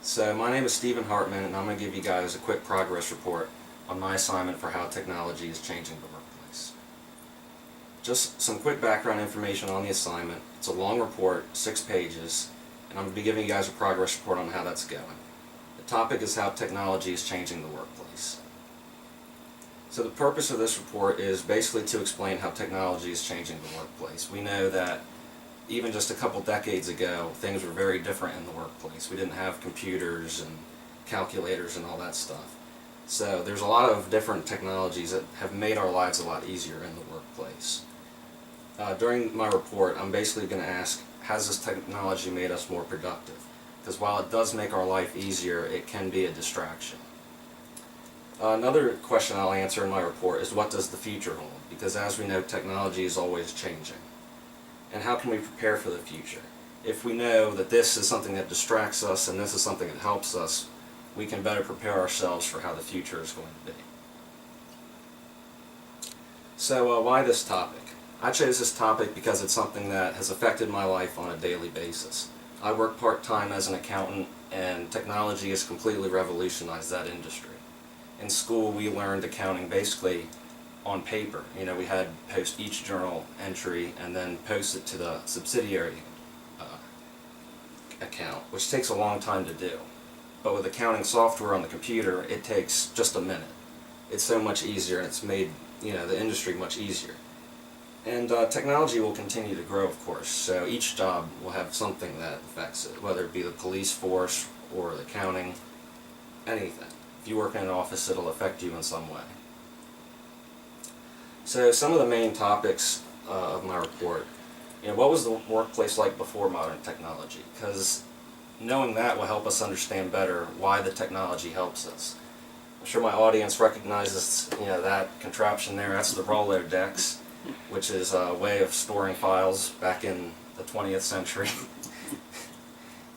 So my name is Stephen Hartman, and I'm going to give you guys a quick progress report on my assignment for how technology is changing the workplace. Just some quick background information on the assignment. It's a long report, 6 pages, and I'm going to be giving you guys a progress report on how that's going. The topic is how technology is changing the workplace. So the purpose of this report is basically to explain how technology is changing the workplace. We know that even just a couple decades ago, things were very different in the workplace. We didn't have computers and calculators and all that stuff. So there's a lot of different technologies that have made our lives a lot easier in the workplace. During my report, I'm basically going to ask, has this technology made us more productive? Because while it does make our life easier, it can be a distraction. Another question I'll answer in my report is, what does the future hold? Because as we know, technology is always changing. And how can we prepare for the future? If we know that this is something that distracts us and this is something that helps us, we can better prepare ourselves for how the future is going to be. So why this topic? I chose this topic because it's something that has affected my life on a daily basis. I work part-time as an accountant, and technology has completely revolutionized that industry. In school, we learned accounting basically on paper. You know, we had to post each journal entry and then post it to the subsidiary account, which takes a long time to do. But with accounting software on the computer, it takes just a minute. It's so much easier, and it's made, you know, the industry much easier. And technology will continue to grow, of course, so each job will have something that affects it, whether it be the police force or the accounting, anything. If you work in an office, it'll affect you in some way. So some of the main topics of my report, you know, what was the workplace like before modern technology? Because knowing that will help us understand better why the technology helps us. I'm sure my audience recognizes, you know, that contraption there. That's the Rolodex, which is a way of storing files back in the 20th century.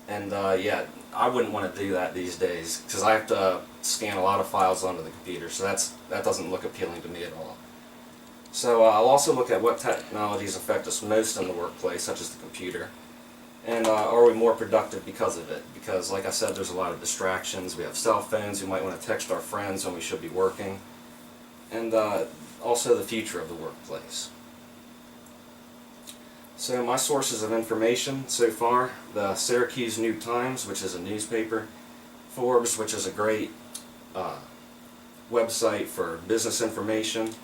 And yeah, I wouldn't want to do that these days because I have to scan a lot of files onto the computer, so that doesn't look appealing to me at all. So I'll also look at what technologies affect us most in the workplace, such as the computer, and are we more productive because of it? Because, like I said, there's a lot of distractions. We have cell phones. We might want to text our friends when we should be working, and also the future of the workplace. So my sources of information so far: the Syracuse New Times, which is a newspaper; Forbes, which is a great website for business information;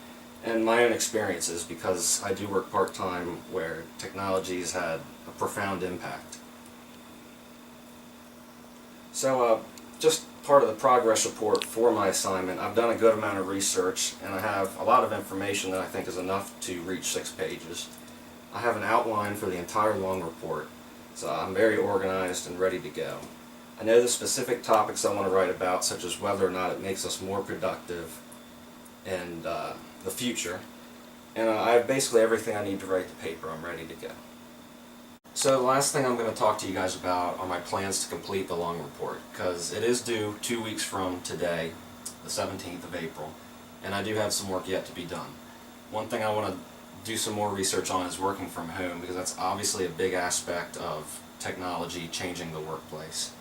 and my own experiences, because I do work part-time where technology has had a profound impact. So just part of the progress report for my assignment, I've done a good amount of research, and I have a lot of information that I think is enough to reach 6 pages. I have an outline for the entire long report, so I'm very organized and ready to go. I know the specific topics I want to write about, such as whether or not it makes us more productive and the future, and I have basically everything I need to write the paper. I'm ready to go. So the last thing I'm going to talk to you guys about are my plans to complete the long report, because it is due 2 weeks from today, the 17th of April, and I do have some work yet to be done. One thing I want to do some more research on is working from home, because that's obviously a big aspect of technology changing the workplace.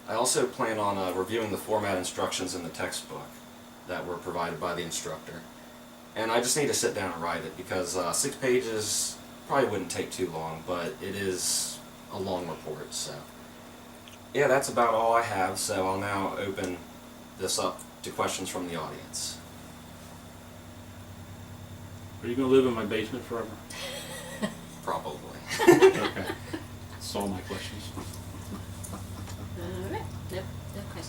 I also plan on reviewing the format instructions in the textbook that were provided by the instructor. And I just need to sit down and write it, because 6 pages probably wouldn't take too long, but it is a long report. So yeah, that's about all I have, so I'll now open this up to questions from the audience. Are you going to live in my basement forever? Probably. Okay. That's all my questions. All right. Nope. No questions.